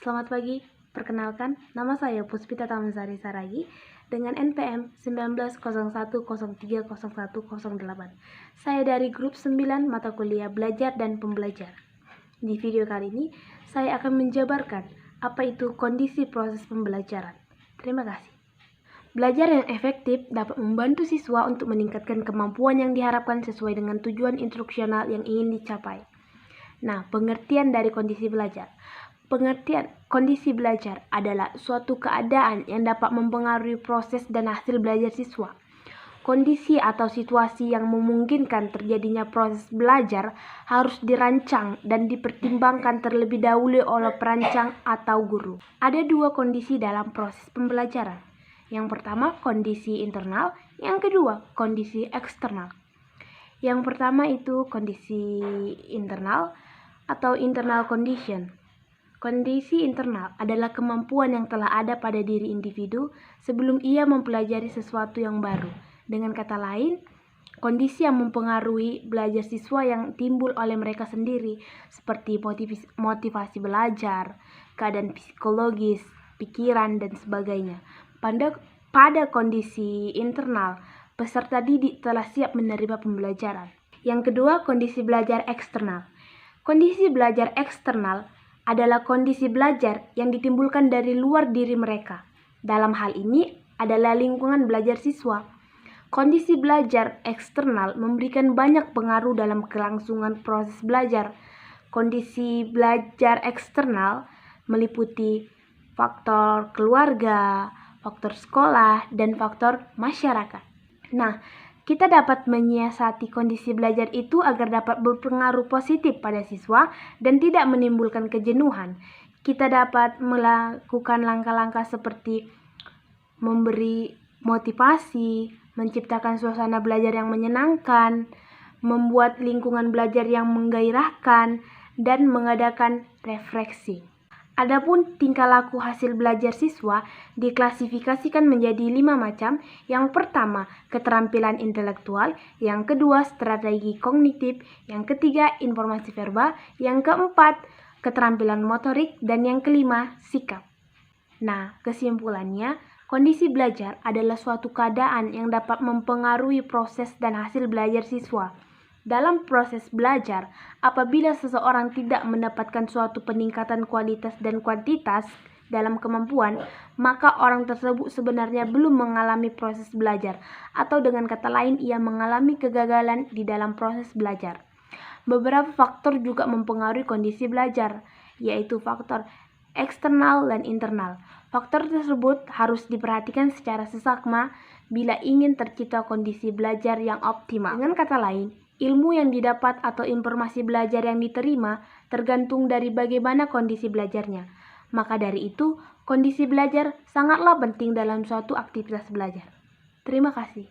Selamat pagi, perkenalkan nama saya Puspita Tamansari Saragi dengan NPM 1901030108. Saya dari grup 9 mata kuliah belajar dan pembelajar. Di video kali ini, saya akan menjabarkan apa itu kondisi proses pembelajaran. Terima kasih. Belajar yang efektif dapat membantu siswa untuk meningkatkan kemampuan yang diharapkan sesuai dengan tujuan instruksional yang ingin dicapai. Nah, pengertian dari kondisi belajar. Pengertian kondisi belajar adalah suatu keadaan yang dapat mempengaruhi proses dan hasil belajar siswa. Kondisi atau situasi yang memungkinkan terjadinya proses belajar harus dirancang dan dipertimbangkan terlebih dahulu oleh perancang atau guru. Ada dua kondisi dalam proses pembelajaran. Yang pertama, kondisi internal. Yang kedua, kondisi eksternal. Yang pertama itu kondisi internal atau internal condition. Kondisi internal adalah kemampuan yang telah ada pada diri individu sebelum ia mempelajari sesuatu yang baru. Dengan kata lain, kondisi yang mempengaruhi belajar siswa yang timbul oleh mereka sendiri, seperti motivasi belajar, keadaan psikologis, pikiran, dan sebagainya. Pada kondisi internal, peserta didik telah siap menerima pembelajaran. Yang kedua, kondisi belajar eksternal. Kondisi belajar eksternal adalah kondisi belajar yang ditimbulkan dari luar diri mereka. Dalam hal ini adalah lingkungan belajar siswa. Kondisi belajar eksternal memberikan banyak pengaruh dalam kelangsungan proses belajar. Kondisi belajar eksternal meliputi faktor keluarga, faktor sekolah, dan faktor masyarakat. Nah, kita dapat menyiasati kondisi belajar itu agar dapat berpengaruh positif pada siswa dan tidak menimbulkan kejenuhan. Kita dapat melakukan langkah-langkah seperti memberi motivasi, menciptakan suasana belajar yang menyenangkan, membuat lingkungan belajar yang menggairahkan, dan mengadakan refleksi. Adapun tingkah laku hasil belajar siswa diklasifikasikan menjadi 5 macam. Yang pertama, keterampilan intelektual. Yang kedua, strategi kognitif. Yang ketiga, informasi verbal. Yang keempat, keterampilan motorik. Dan yang kelima, sikap. Nah, kesimpulannya, kondisi belajar adalah suatu keadaan yang dapat mempengaruhi proses dan hasil belajar siswa. Dalam proses belajar, apabila seseorang tidak mendapatkan suatu peningkatan kualitas dan kuantitas dalam kemampuan, maka orang tersebut sebenarnya belum mengalami proses belajar, atau dengan kata lain, ia mengalami kegagalan di dalam proses belajar. Beberapa faktor juga mempengaruhi kondisi belajar, yaitu faktor eksternal dan internal. Faktor tersebut harus diperhatikan secara seksama bila ingin tercipta kondisi belajar yang optimal. Dengan kata lain, ilmu yang didapat atau informasi belajar yang diterima tergantung dari bagaimana kondisi belajarnya. Maka dari itu, kondisi belajar sangatlah penting dalam suatu aktivitas belajar. Terima kasih.